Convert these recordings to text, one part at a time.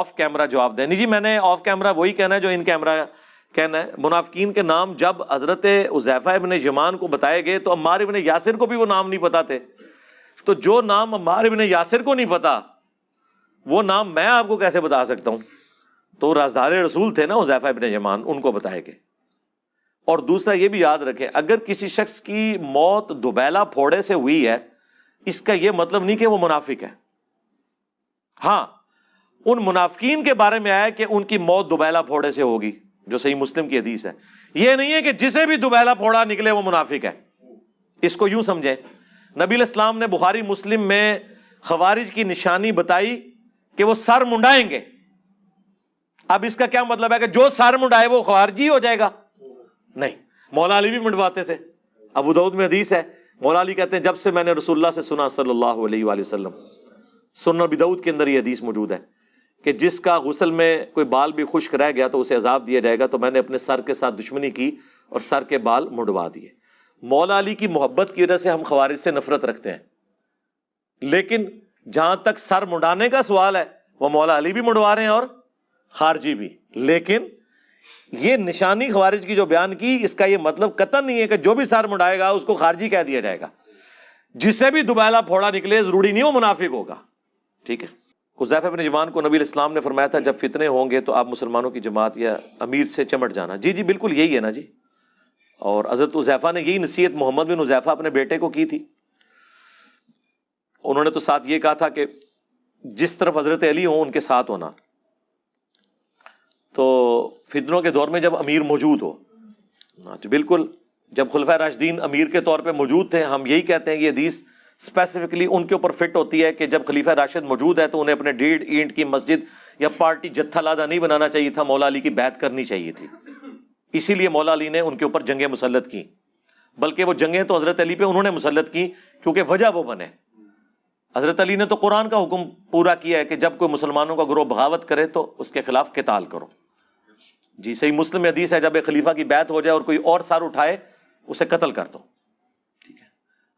Of camera جواب دیں. نہیں جی میں نے آف کیمرہ وہی کہنا ہے جو ان کیمرہ کہنا ہے. منافقین کے نام جب حضرت حذیفہ ابن یمان کو بتائے گئے تو عمار ابن یاسر کو بھی وہ نام نہیں پتا تھے. تو جو نام عمار ابن یاسر کو نہیں پتا وہ نام میں آپ کو کیسے بتا سکتا ہوں؟ تو رازدار رسول تھے نا حذیفہ ابن یمان، ان کو بتائے گئے. اور دوسرا یہ بھی یاد رکھیں، اگر کسی شخص کی موت دوبیلا پھوڑے سے ہوئی ہے اس کا یہ مطلب نہیں کہ وہ منافق ہے. ہاں ان منافقین کے بارے میں آیا کہ ان کی موت دوبیلا پھوڑے سے ہوگی، جو صحیح مسلم کی حدیث ہے. یہ نہیں ہے کہ جسے بھی دوبیلا پھوڑا نکلے وہ منافق ہے. اس کو یوں سمجھیں، نبی علیہ السلام نے بخاری مسلم میں خوارج کی نشانی بتائی کہ وہ سر منڈائیں گے. اب اس کا کیا مطلب ہے کہ جو سر منڈائے وہ خوارجی ہو جائے گا؟ نہیں. مولا علی بھی منڈواتے تھے. ابو داؤد میں حدیث ہے، مولا علی کہتے ہیں جب سے میں نے رسول اللہ سے سنا صلی اللہ علیہ وآلہ وسلم، سنن ابی داؤد کے اندر یہ حدیث موجود ہے کہ جس کا غسل میں کوئی بال بھی خشک رہ گیا تو اسے عذاب دیا جائے گا. تو میں نے اپنے سر کے ساتھ دشمنی کی اور سر کے بال منڈوا دیے. مولا علی کی محبت کی وجہ سے ہم خوارج سے نفرت رکھتے ہیں، لیکن جہاں تک سر منڈانے کا سوال ہے وہ مولا علی بھی منڈوا رہے ہیں اور خارجی بھی. لیکن یہ نشانی خوارج کی جو بیان کی، اس کا یہ مطلب قطعا نہیں ہے کہ جو بھی سر منڈائے گا اس کو خارجی کہہ دیا جائے گا. جسے بھی دوبیلا پھوڑا نکلے ضروری نہیں وہ منافق ہوگا. ٹھیک ہے. حذیفہ بن یمان کو نبی علیہ السلام نے فرمایا تھا جب فتنے ہوں گے تو آپ مسلمانوں کی جماعت یا امیر سے چمٹ جانا. جی جی بالکل یہی ہے نا جی. اور حضرت حذیفہ نے یہی نصیحت محمد بن حذیفہ اپنے بیٹے کو کی تھی. انہوں نے تو ساتھ یہ کہا تھا کہ جس طرف حضرت علی ہوں ان کے ساتھ ہونا. تو فتنوں کے دور میں جب امیر موجود ہو، تو بالکل جب خلفائے راشدین امیر کے طور پہ موجود تھے، ہم یہی کہتے ہیں کہ یہ حدیث اسپیسیفکلی ان کے اوپر فٹ ہوتی ہے کہ جب خلیفہ راشد موجود ہے تو انہیں اپنے 1.5 اینٹ کی مسجد یا پارٹی جتھا لادہ نہیں بنانا چاہیے تھا، مولا علی کی بیعت کرنی چاہیے تھی. اسی لیے مولا علی نے ان کے اوپر جنگیں مسلط کی. بلکہ وہ جنگیں تو حضرت علی پہ انہوں نے مسلط کی کیونکہ وجہ وہ بنے. حضرت علی نے تو قرآن کا حکم پورا کیا ہے کہ جب کوئی مسلمانوں کا گروہ بغاوت کرے تو اس کے خلاف قتال کرو. جی صحیح مسلم میں حدیث ہے جب ایک خلیفہ کی بیعت ہو جائے اور کوئی اور سر اٹھائے اسے قتل کر دو. ٹھیک ہے.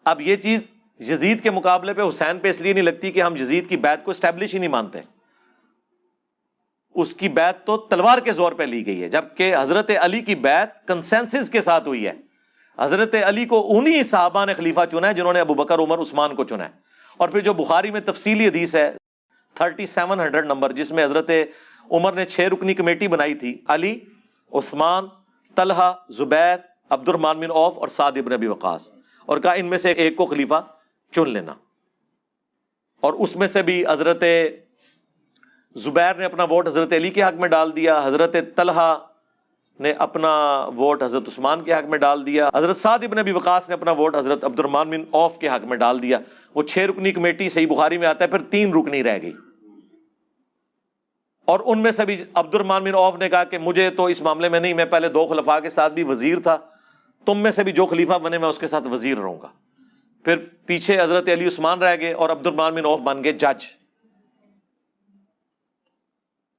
اب یہ چیز یزید کے مقابلے پہ حسین پہ اس لیے نہیں لگتی کہ ہم یزید کی بیعت کو اسٹیبلش ہی نہیں مانتے. اس کی بیعت تو تلوار کے زور پہ لی گئی ہے، جبکہ حضرت علی کی بیعت کنسنسس کے ساتھ ہوئی ہے. حضرت علی کو انہی صحابہ نے خلیفہ چنا ہے جنہوں نے ابو بکر عمر عثمان کو چنا ہے. اور پھر جو بخاری میں تفصیلی حدیث ہے 3700 نمبر، جس میں حضرت عمر نے 6 رکنی کمیٹی بنائی تھی، علی، عثمان، طلحہ، زبیر، عبد الرحمن بن عوف اور سعد ابن ابی وقاص، اور کہا ان میں سے ایک کو خلیفہ چن لینا. اور اس میں سے بھی حضرت زبیر نے اپنا ووٹ حضرت علی کے حق میں ڈال دیا، حضرت طلحہ نے اپنا ووٹ حضرت عثمان کے حق میں ڈال دیا، حضرت سعد ابن ابی وقاص نے اپنا ووٹ حضرت عبد الرحمن بن عوف کے حق میں ڈال دیا. وہ 6 رکنی کمیٹی صحیح بخاری میں آتا ہے، پھر 3 رکنی رہ گئی. اور ان میں سے بھی عبد الرحمن بن عوف نے کہا کہ مجھے تو اس معاملے میں نہیں، میں پہلے 2 خلفاء کے ساتھ بھی وزیر تھا، تم میں سے بھی جو خلیفہ بنے میں اس کے ساتھ وزیر رہوں گا. پھر پیچھے حضرت علی عثمان رہ گئے اور عبد الرحمن بن عوف بن گئے جج.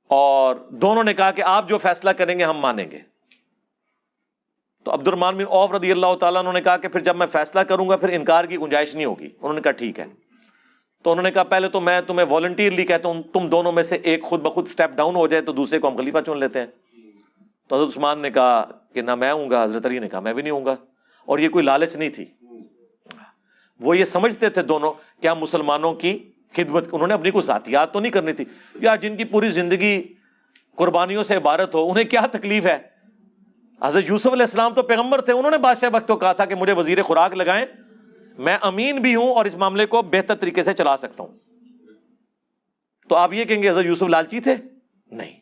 اور دونوں نے کہا کہ آپ جو فیصلہ کریں گے ہم مانیں گے. تو عبد الرحمن بن عوف رضی اللہ تعالیٰ انہوں نے کہا کہ پھر جب میں فیصلہ کروں گا پھر انکار کی گنجائش نہیں ہوگی. انہوں نے کہا ٹھیک ہے. تو انہوں نے کہا پہلے تو میں تمہیں والنٹیئرلی کہتا ہوں تم دونوں میں سے ایک خود بخود سٹیپ ڈاؤن ہو جائے تو دوسرے کو ہم خلیفہ چن لیتے ہیں. تو حضرت عثمان نے کہا کہ نہ میں ہوں گا، حضرت علی نے کہا میں بھی نہیں ہوں گا. اور یہ کوئی لالچ نہیں تھی، وہ یہ سمجھتے تھے دونوں کہ ہم مسلمانوں کی خدمت، انہوں نے اپنی کوئی ذاتیات تو نہیں کرنی تھی. یا جن کی پوری زندگی قربانیوں سے عبارت ہو انہیں کیا تکلیف ہے. حضرت یوسف علیہ السلام تو پیغمبر تھے، انہوں نے بادشاہ وقت کو کہا تھا کہ مجھے وزیر خوراک لگائیں، میں امین بھی ہوں اور اس معاملے کو بہتر طریقے سے چلا سکتا ہوں. تو آپ یہ کہیں گے حضرت یوسف لالچی تھے؟ نہیں،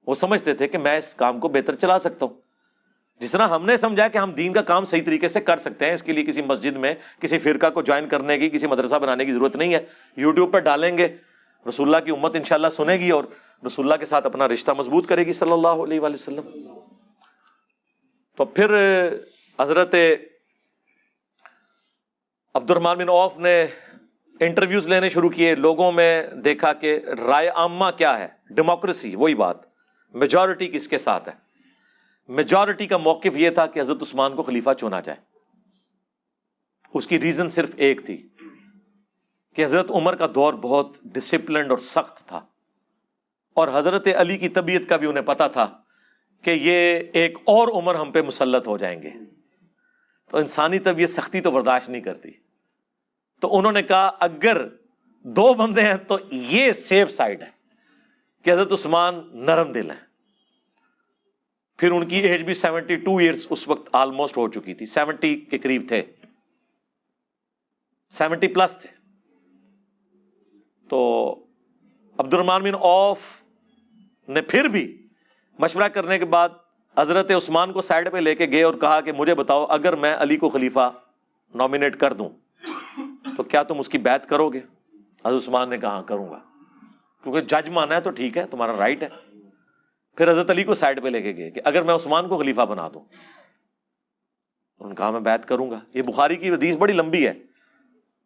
وہ سمجھتے تھے کہ میں اس کام کو بہتر چلا سکتا ہوں. جس طرح ہم نے سمجھا کہ ہم دین کا کام صحیح طریقے سے کر سکتے ہیں، اس کے لیے کسی مسجد میں کسی فرقہ کو جوائن کرنے کی، کسی مدرسہ بنانے کی ضرورت نہیں ہے. یوٹیوب پر ڈالیں گے، رسول اللہ کی امت انشاءاللہ سنے گی اور رسول اللہ کے ساتھ اپنا رشتہ مضبوط کرے گی صلی اللہ علیہ وآلہ وسلم. تو پھر حضرت عبد الرحمن بن عوف نے انٹرویوز لینے شروع کیے، لوگوں میں دیکھا کہ رائے عامہ کیا ہے، ڈیموکریسی، وہی بات، میجورٹی کس کے ساتھ ہے. میجورٹی کا موقف یہ تھا کہ حضرت عثمان کو خلیفہ چنا جائے. اس کی ریزن صرف ایک تھی کہ حضرت عمر کا دور بہت ڈسپلنڈ اور سخت تھا، اور حضرت علی کی طبیعت کا بھی انہیں پتا تھا کہ یہ ایک اور عمر ہم پہ مسلط ہو جائیں گے، تو انسانی طبیعت سختی تو برداشت نہیں کرتی، تو انہوں نے کہا اگر 2 بندے ہیں تو یہ سیف سائڈ ہے کہ حضرت عثمان نرم دل ہیں۔ پھر ان کی ایج بھی 72 ایئرز اس وقت آلموسٹ ہو چکی تھی، 70 کے قریب تھے، 70 پلس تھے۔ تو عبد الرحمن بن عوف نے پھر بھی مشورہ کرنے کے بعد حضرت عثمان کو سائڈ پہ لے کے گئے اور کہا کہ مجھے بتاؤ اگر میں علی کو خلیفہ نامینیٹ کر دوں تو کیا تم اس کی بیعت کرو گے؟ حضرت عثمان نے کہا ہاں کروں گا، کیونکہ جج مانا ہے تو ٹھیک ہے، تمہارا رائٹ ہے۔ پھر حضرت علی کو سائڈ پہ لے کے گئے کہ اگر میں عثمان کو خلیفہ بنا دوں، انہوں نے کہا میں بیعت کروں گا۔ یہ بخاری کی حدیث بڑی لمبی ہے،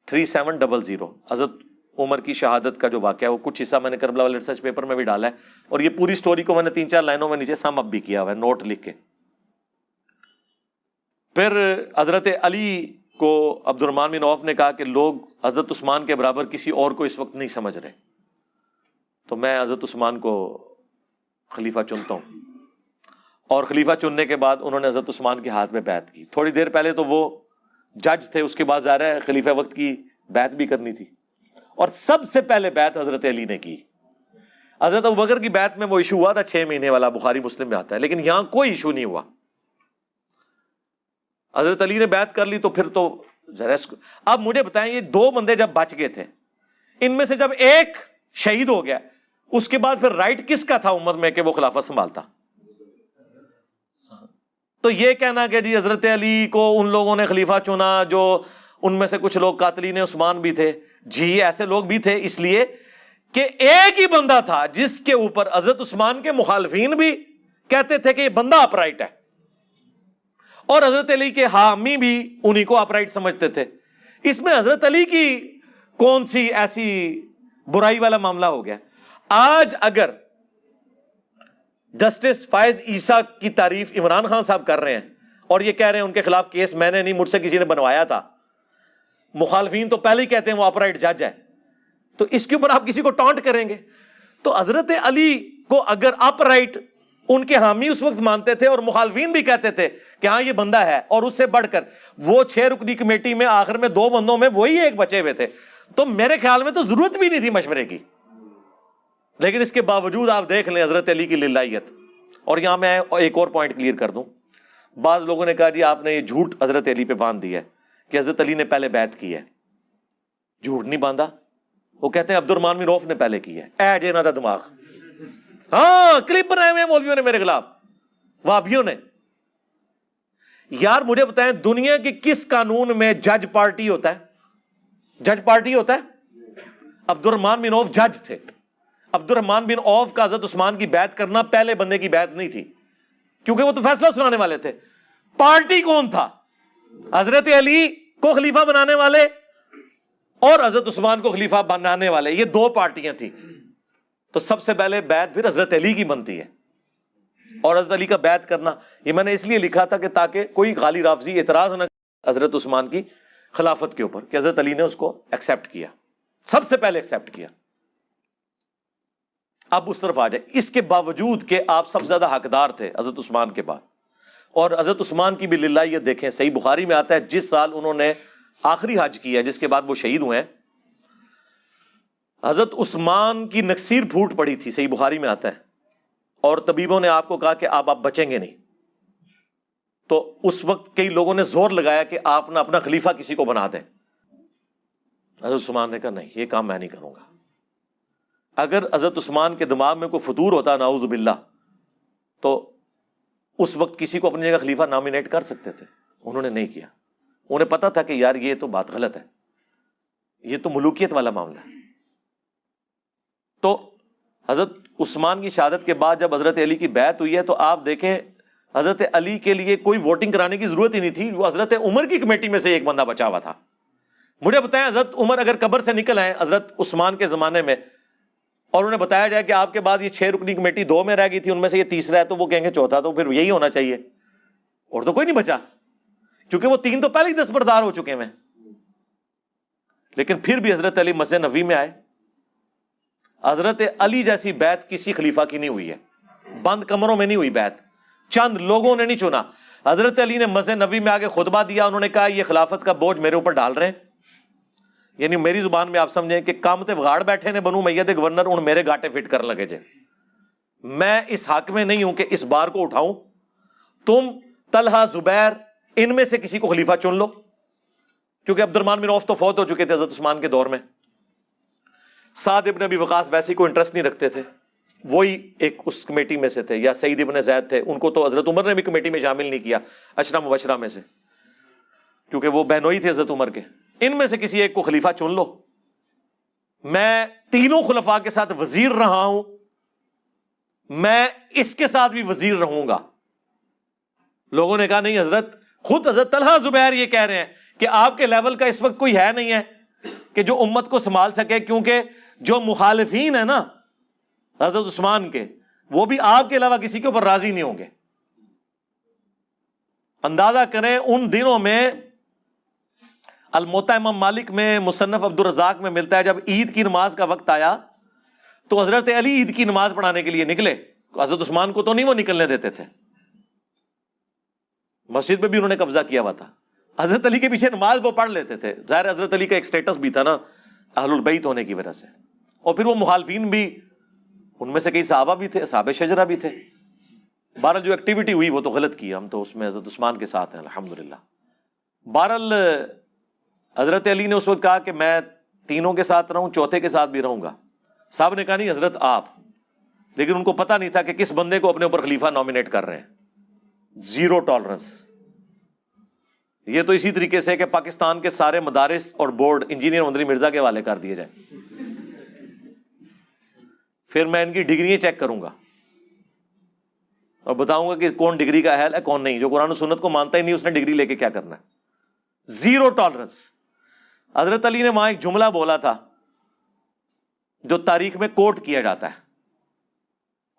3700 حضرت عمر کی شہادت کا جو واقعہ ہے، وہ کچھ حصہ میں نے کربلا والے ریسرچ پیپر میں بھی ڈالا ہے، اور یہ پوری سٹوری کو میں نے 3-4 لائنوں میں نیچے سم اپ بھی کیا ہوا ہے نوٹ لکھ کے۔ پھر حضرت علی کو عبد الرحمن بن عوف نے کہا کہ لوگ حضرت عثمان کے برابر کسی اور کو اس وقت نہیں سمجھ رہے، تو میں حضرت عثمان کو خلیفہ چنتا ہوں۔ اور خلیفہ چننے کے بعد انہوں نے حضرت عثمان کے ہاتھ میں بیعت کی۔ تھوڑی دیر پہلے تو وہ جج تھے، اس کے بعد ظاہر ہے خلیفہ وقت کی بیعت بھی کرنی تھی، اور سب سے پہلے بیعت حضرت علی نے کی۔ حضرت ابوبکر کی بیعت میں وہ ایشو ہوا تھا 6 مہینے والا، بخاری مسلم میں آتا ہے، لیکن یہاں کوئی ایشو نہیں ہوا۔ حضرت علی نے بیعت کر لی تو پھر تو ذرا اب مجھے بتائیں، یہ 2 بندے جب بچ گئے تھے، ان میں سے جب ایک شہید ہو گیا، اس کے بعد پھر رائٹ کس کا تھا امت میں کہ وہ خلافت سنبھالتا؟ تو یہ کہنا کہ جی حضرت علی کو ان لوگوں نے خلیفہ چنا جو ان میں سے کچھ لوگ قاتلین عثمان بھی تھے، جی ایسے لوگ بھی تھے، اس لیے کہ ایک ہی بندہ تھا جس کے اوپر حضرت عثمان کے مخالفین بھی کہتے تھے کہ یہ بندہ اپرائٹ ہے، اور حضرت علی کے حامی بھی انہی کو اپرائٹ سمجھتے تھے۔ اس میں حضرت علی کی کون سی ایسی برائی والا معاملہ ہو گیا؟ آج اگر جسٹس فائز عیسیٰ کی تعریف عمران خان صاحب کر رہے ہیں اور یہ کہہ رہے ہیں ان کے خلاف کیس میں نے نہیں، مجھ سے کسی نے بنوایا تھا، مخالفین تو پہلے ہی کہتے ہیں وہ اپرائٹ جج ہے، تو اس کے اوپر آپ کسی کو ٹانٹ کریں گے؟ تو حضرت علی کو اگر اپرائٹ ان کے حامی اس وقت مانتے تھے اور مخالفین بھی کہتے تھے کہ ہاں یہ بندہ ہے، اور اس سے بڑھ کر وہ 6 رکنی کمیٹی میں آخر میں 2 بندوں میں وہی ایک بچے ہوئے تھے، تو میرے خیال میں تو ضرورت بھی نہیں تھی مشورے کی۔ لیکن اس کے باوجود آپ دیکھ لیں حضرت علی کی للہیت۔ اور یہاں میں ایک اور پوائنٹ کلیئر کر دوں، بعض لوگوں نے کہا جی آپ نے یہ جھوٹ حضرت علی پہ باندھ دیا ہے کہ حضرت علی نے پہلے بیعت کی ہے۔ جھوٹ نہیں باندھا، وہ کہتے ہیں عبد الرحمن بن عوف نے پہلے کی ہے، اے جینا تھا دماغ، ہاں کلپ بنائے ہوئے مولویوں نے میرے خلاف، وہابیوں نے۔ یار مجھے بتائیں دنیا کی کس قانون میں جج پارٹی ہوتا ہے؟ جج پارٹی ہوتا ہے؟ عبد الرحمن بن عوف جج تھے۔ عبد الرحمن بن عوف کا حضرت عثمان کی بیعت کرنا پہلے بندے کی بیعت نہیں تھی، کیونکہ وہ تو فیصلہ سنانے والے تھے۔ پارٹی کون تھا؟ حضرت علی کو خلیفہ بنانے والے اور حضرت عثمان کو خلیفہ بنانے والے، یہ 2 پارٹیاں تھیں۔ تو سب سے پہلے بیعت پھر حضرت علی کی بنتی ہے، اور حضرت علی کا بیعت کرنا یہ میں نے اس لیے لکھا تھا کہ تاکہ کوئی غالی رافضی اعتراض نہ حضرت عثمان کی خلافت کے اوپر کہ حضرت علی نے اس کو ایکسیپٹ کیا، سب سے پہلے ایکسیپٹ کیا۔ اب اس طرف آ جائے، اس کے باوجود کہ آپ سب سے زیادہ حقدار تھے حضرت عثمان کے بعد، اور حضرت عثمان کی بھی للہیت دیکھیں، صحیح بخاری میں آتا ہے جس سال انہوں نے آخری حج کیا ہے جس کے بعد وہ شہید ہوئے ہیں، حضرت عثمان کی نکسیر پھوٹ پڑی تھی، صحیح بخاری میں آتا ہے، اور طبیبوں نے آپ کو کہا کہ آپ بچیں گے نہیں۔ تو اس وقت کئی لوگوں نے زور لگایا کہ آپ نہ اپنا خلیفہ کسی کو بنا دیں۔ حضرت عثمان نے کہا نہیں، یہ کام میں نہیں کروں گا۔ اگر حضرت عثمان کے دماغ میں کوئی فطور ہوتا نعوذ باللہ تو اس وقت کسی کو اپنی جگہ خلیفہ نامینیٹ کر سکتے تھے، انہوں نے نہیں کیا۔ انہیں پتا تھا کہ یار یہ تو بات غلط ہے، یہ تو ملوکیت والا معاملہ ہے۔ تو حضرت عثمان کی شہادت کے بعد جب حضرت علی کی بیعت ہوئی ہے تو آپ دیکھیں حضرت علی کے لیے کوئی ووٹنگ کرانے کی ضرورت ہی نہیں تھی، وہ حضرت عمر کی کمیٹی میں سے ایک بندہ بچا ہوا تھا۔ مجھے بتائیں حضرت عمر اگر قبر سے نکل آئے حضرت عثمان کے زمانے میں اور انہیں بتایا جائے کہ آپ کے بعد یہ 6 رکنی کمیٹی 2 میں رہ گئی تھی، ان میں سے یہ تیسرا ہے، تو وہ کہیں گے چوتھا تو پھر یہی ہونا چاہیے، اور تو کوئی نہیں بچا، کیونکہ وہ 3 تو پہلے ہی دستبردار ہو چکے ہیں۔ لیکن پھر بھی حضرت علی مسجد نبوی میں آئے، حضرت علی جیسی بیعت کسی خلیفہ کی نہیں ہوئی ہے، بند کمروں میں نہیں ہوئی بیعت، چند لوگوں نے نہیں چنا۔ حضرت علی نے مسجد نبوی میں آگے خطبہ دیا، انہوں نے کہا یہ خلافت کا بوجھ میرے اوپر ڈال رہے ہیں، یعنی میری زبان میں آپ سمجھیں کہ کام تے وگاڑ بیٹھے نے بنو امیہ دے گورنر، ان میرے گاٹے فٹ کر لگے جے، میں اس حق میں نہیں ہوں کہ اس بار کو اٹھاؤں، تم طلحہ زبیر ان میں سے کسی کو خلیفہ چن لو، کیونکہ عبد الرحمن بن عوف تو فوت ہو چکے تھے حضرت عثمان کے دور میں، سعد ابن ابی وقاص ویسے ہی کوئی انٹرسٹ نہیں رکھتے تھے، وہی ایک اس کمیٹی میں سے تھے، یا سعید ابن زید تھے، ان کو تو حضرت عمر نے بھی کمیٹی میں شامل نہیں کیا عشرہ مبشرہ میں سے، کیونکہ وہ بہنوئی تھے حضرت عمر کے۔ ان میں سے کسی ایک کو خلیفہ چن لو، میں تینوں خلفاء کے ساتھ وزیر رہا ہوں، میں اس کے ساتھ بھی وزیر رہوں گا۔ لوگوں نے کہا نہیں حضرت، خود حضرت طلحہ زبیر یہ کہہ رہے ہیں کہ آپ کے لیول کا اس وقت کوئی ہے نہیں ہے کہ جو امت کو سنبھال سکے، کیونکہ جو مخالفین ہیں نا حضرت عثمان کے، وہ بھی آپ کے علاوہ کسی کے اوپر راضی نہیں ہوں گے۔ اندازہ کریں ان دنوں میں الموطا امام مالک میں، مصنف عبد الرزاق میں ملتا ہے، جب عید کی نماز کا وقت آیا تو حضرت علی عید کی نماز پڑھانے کے لیے نکلے، حضرت عثمان کو تو نہیں وہ نکلنے دیتے تھے، مسجد میں بھی انہوں نے قبضہ کیا ہوا تھا، حضرت علی کے پیچھے نماز وہ پڑھ لیتے تھے، ظاہر حضرت علی کا ایک سٹیٹس بھی تھا نا اہل البیت ہونے کی وجہ سے، اور پھر وہ مخالفین بھی، ان میں سے کئی صحابہ بھی تھے، اصحاب شجرہ بھی تھے، بہرحال جو ایکٹیویٹی ہوئی وہ تو غلط کی، ہم تو اس میں حضرت عثمان کے ساتھ ہیں الحمدللہ۔ بہرحال حضرت علی نے اس وقت کہا کہ میں تینوں کے ساتھ رہوں، چوتھے کے ساتھ بھی رہوں گا، صاحب نے کہا نہیں حضرت آپ، لیکن ان کو پتہ نہیں تھا کہ کس بندے کو اپنے اوپر خلیفہ نامینیٹ کر رہے ہیں، زیرو ٹالرنس۔ یہ تو اسی طریقے سے کہ پاکستان کے سارے مدارس اور بورڈ انجینئر مدنی مرزا کے حوالے کر دیے جائیں، پھر میں ان کی ڈگریاں چیک کروں گا اور بتاؤں گا کہ کون ڈگری کا اہل ہے کون نہیں، جو قرآن و سنت کو مانتا ہی نہیں اس نے ڈگری لے کے کیا کرنا ہے، زیرو ٹالرنس۔ حضرت علی نے وہاں ایک جملہ بولا تھا جو تاریخ میں کوٹ کیا جاتا ہے،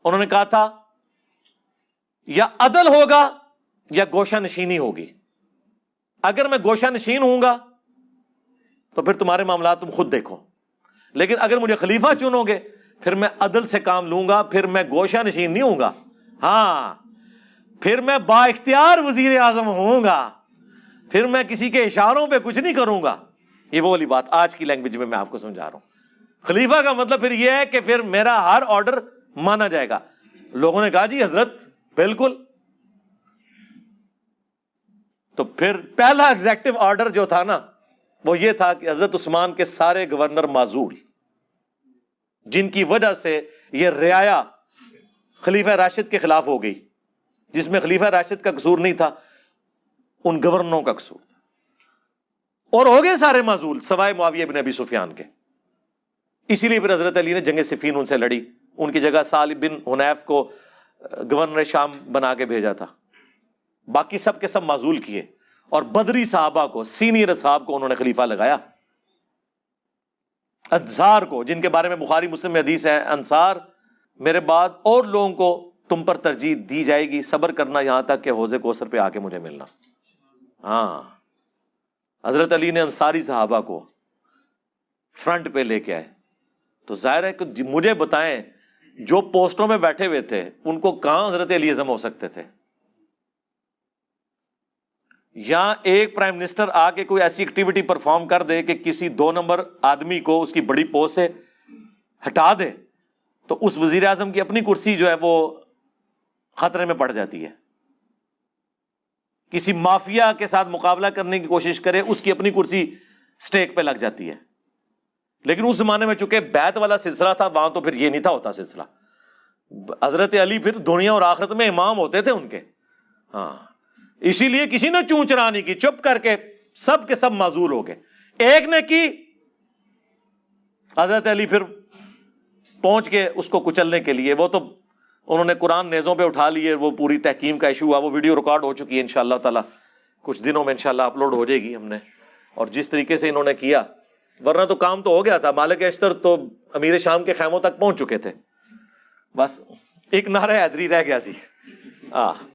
انہوں نے کہا تھا یا عدل ہوگا یا گوشہ نشینی ہوگی، اگر میں گوشہ نشین ہوں گا تو پھر تمہارے معاملات تم خود دیکھو، لیکن اگر مجھے خلیفہ چنو گے پھر میں عدل سے کام لوں گا، پھر میں گوشہ نشین نہیں ہوں گا، ہاں پھر میں با اختیار وزیر اعظم ہوں گا، پھر میں کسی کے اشاروں پہ کچھ نہیں کروں گا۔ یہ وہ والی بات آج کی لینگویج میں آپ کو سمجھا رہا ہوں، خلیفہ کا مطلب پھر یہ ہے کہ پھر میرا ہر آرڈر مانا جائے گا۔ لوگوں نے کہا جی حضرت بالکل، تو پھر پہلا ایگزیکٹو آرڈر جو تھا نا وہ یہ تھا کہ حضرت عثمان کے سارے گورنر معزول، جن کی وجہ سے یہ رعایا خلیفہ راشد کے خلاف ہو گئی، جس میں خلیفہ راشد کا قصور نہیں تھا، ان گورنروں کا قصور تھا، اور ہو گئے سارے معزول سوائے معاویہ بن ابی سفیان کے۔ اسی لیے پھر حضرت علی نے جنگ صفین ان سے لڑی، ان کی جگہ سالم بن حنیف کو گورنر شام بنا کے بھیجا تھا، باقی سب کے سب معزول کیے، اور بدری صحابہ کو، سینئر اصحاب کو انہوں نے خلیفہ لگایا۔ انصار کو، جن کے بارے میں بخاری مسلم میں حدیث ہے، انصار میرے بعد اور لوگوں کو تم پر ترجیح دی جائے گی، صبر کرنا یہاں تک کہ حوض کوثر پہ آ کے مجھے ملنا۔ ہاں حضرت علی نے انصاری صحابہ کو فرنٹ پہ لے کے آئے، تو ظاہر ہے کہ مجھے بتائیں جو پوسٹوں میں بیٹھے ہوئے تھے ان کو کہاں حضرت علی اعظم ہو سکتے تھے؟ یا ایک پرائم منسٹر آ کے کوئی ایسی ایکٹیویٹی پرفارم کر دے کہ کسی 2 نمبر آدمی کو اس کی بڑی پوسٹ سے ہٹا دے تو اس وزیر اعظم کی اپنی کرسی جو ہے وہ خطرے میں پڑ جاتی ہے۔ کسی مافیا کے ساتھ مقابلہ کرنے کی کوشش کرے، اس کی اپنی کرسی سٹیک پہ لگ جاتی ہے۔ لیکن اس زمانے میں چونکہ بیعت والا سلسلہ تھا، وہاں تو پھر یہ نہیں تھا ہوتا سلسلہ، حضرت علی پھر دنیا اور آخرت میں امام ہوتے تھے ان کے۔ ہاں اسی لیے کسی نے چون چرا نہیں کی، چپ کر کے سب کے سب معزول ہو گئے۔ ایک نے کی، حضرت علی پھر پہنچ کے اس کو کچلنے کے لیے، وہ تو انہوں نے قرآن نیزوں پہ اٹھا لیے، وہ پوری تحکیم کا ایشو ہوا، وہ ویڈیو ریکارڈ ہو چکی ہے انشاءاللہ تعالی، کچھ دنوں میں انشاءاللہ اپلوڈ ہو جائے گی ہم نے۔ اور جس طریقے سے انہوں نے کیا، ورنہ تو کام تو ہو گیا تھا، مالک اشتر تو امیر شام کے خیموں تک پہنچ چکے تھے، بس ایک نعرہ حیدری رہ گیا سی۔